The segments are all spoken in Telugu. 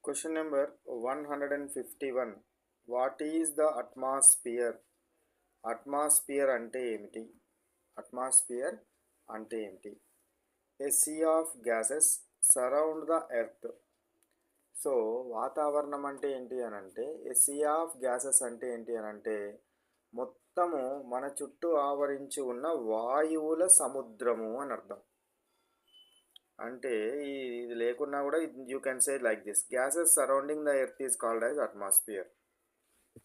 Question number 151. What is the atmosphere? Atmosphere అంటే ఏమిటి? అట్మాస్ఫియర్ అంటే ఏమిటి? A C of gases surround the earth. So వాతావరణం అంటే ఏంటి అని అంటే ఏ సీ ఆఫ్ గ్యాసెస్ అంటే ఏంటి అని అంటే మొత్తము మన చుట్టూ ఆవరించి ఉన్న వాయువుల సముద్రము అని అర్థం. అంటే ఇది లేకున్నా కూడా you can say like this, gases surrounding the earth is called as atmosphere.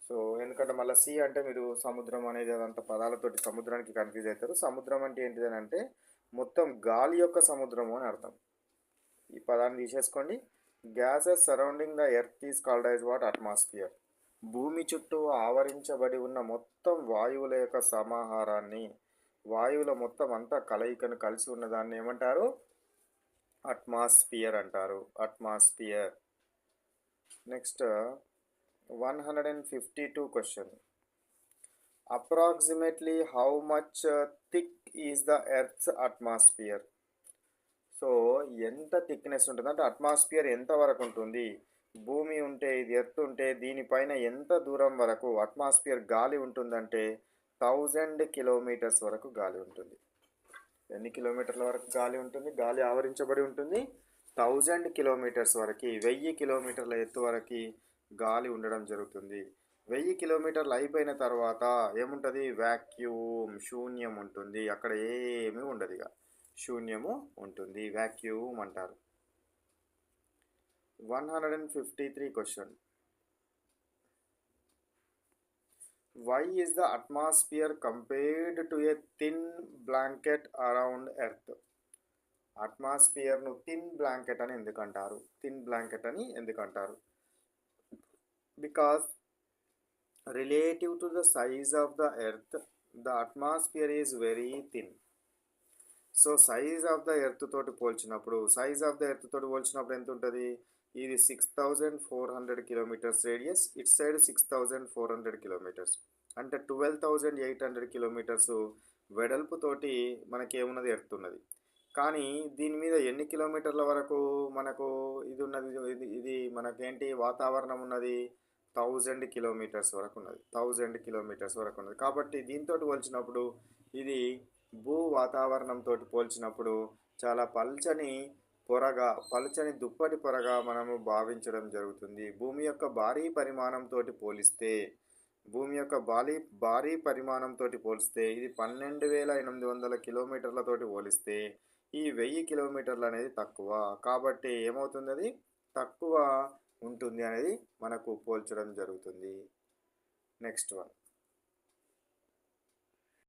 So ఎందుకంటే మళ్ళీ సీ అంటే మీరు సముద్రం అనేది అదంతా పదాలతోటి సముద్రానికి కన్ఫ్యూజ్ అవుతారు. సముద్రం అంటే ఏంటిది అని అంటే మొత్తం గాలి యొక్క సముద్రము అని అర్థం. ఈ పదాన్ని తీసేసుకోండి. Gases surrounding the earth is called as what? Atmosphere. భూమి చుట్టూ ఆవరించబడి ఉన్న మొత్తం వాయువుల యొక్క సమాహారాన్ని, వాయువుల మొత్తం అంతా కలయికను కలిసి ఉన్నదాన్ని ఏమంటారు? అట్మాస్ఫియర్ అంటారు. Atmosphere. Next 152 question. Approximately how much thick is the earth's atmosphere. So ఎంత థిక్నెస్ ఉంటుంది అంటే అట్మాస్ఫియర్ ఎంత వరకు ఉంటుంది? భూమి ఉంటే, ఇది ఎర్త్ ఉంటే దీనిపైన ఎంత దూరం వరకు అట్మాస్ఫియర్ గాలి ఉంటుందంటే 1000 కిలోమీటర్స్ వరకు గాలి ఉంటుంది. ఎన్ని కిలోమీటర్ల వరకు గాలి ఉంటుంది? గాలి ఆవరించబడి ఉంటుంది 1000 కిలోమీటర్స్ వరకు, 1000 కిలోమీటర్ల ఎత్తు వరకు గాలి ఉండడం జరుగుతుంది. 1000 కిలోమీటర్లు అయిపోయిన తర్వాత ఏముంటుంది? వ్యాక్యూమ్, శూన్యం ఉంటుంది. అక్కడ ఏమీ ఉండదు, ఇక శూన్యము ఉంటుంది. వ్యాక్యూమ్ అంటారు. 153 question. Why is the atmosphere compared to a thin blanket around earth? అట్మాస్ఫియర్ను థిన్ బ్లాంకెట్ అని ఎందుకంటారు? థిన్ బ్లాంకెట్ అని ఎందుకంటారు? Because relative to the size of the earth the atmosphere is very thin. So size of the earth తోటి పోల్చినప్పుడు ఎంత ఉంటుంది? ఇది 6400 kilometres radius, it side 6400 kilometres, అంటే 12800 కిలోమీటర్స్ వెడల్పుతోటి మనకేమున్నది? ఎర్త్ ఉన్నది. కానీ దీని మీద ఎన్ని కిలోమీటర్ల వరకు మనకు ఇది ఉన్నది? ఇది మనకేంటి? వాతావరణం ఉన్నది 1000 కిలోమీటర్స్ వరకు ఉన్నది. 1000 కిలోమీటర్స్ వరకు ఉన్నది. కాబట్టి దీంతో పోల్చినప్పుడు, ఇది భూ వాతావరణంతో పోల్చినప్పుడు చాలా పల్చని దుప్పటి పొరగా మనము భావించడం జరుగుతుంది. భూమి యొక్క భారీ పరిమాణంతో పోలిస్తే ఇది 12800 కిలోమీటర్లతోటి పోలిస్తే ఈ 1000 కిలోమీటర్లు అనేది తక్కువ. కాబట్టి ఏమవుతుంది? అది తక్కువ ఉంటుంది అనేది మనకు పోల్చడం జరుగుతుంది. Next one.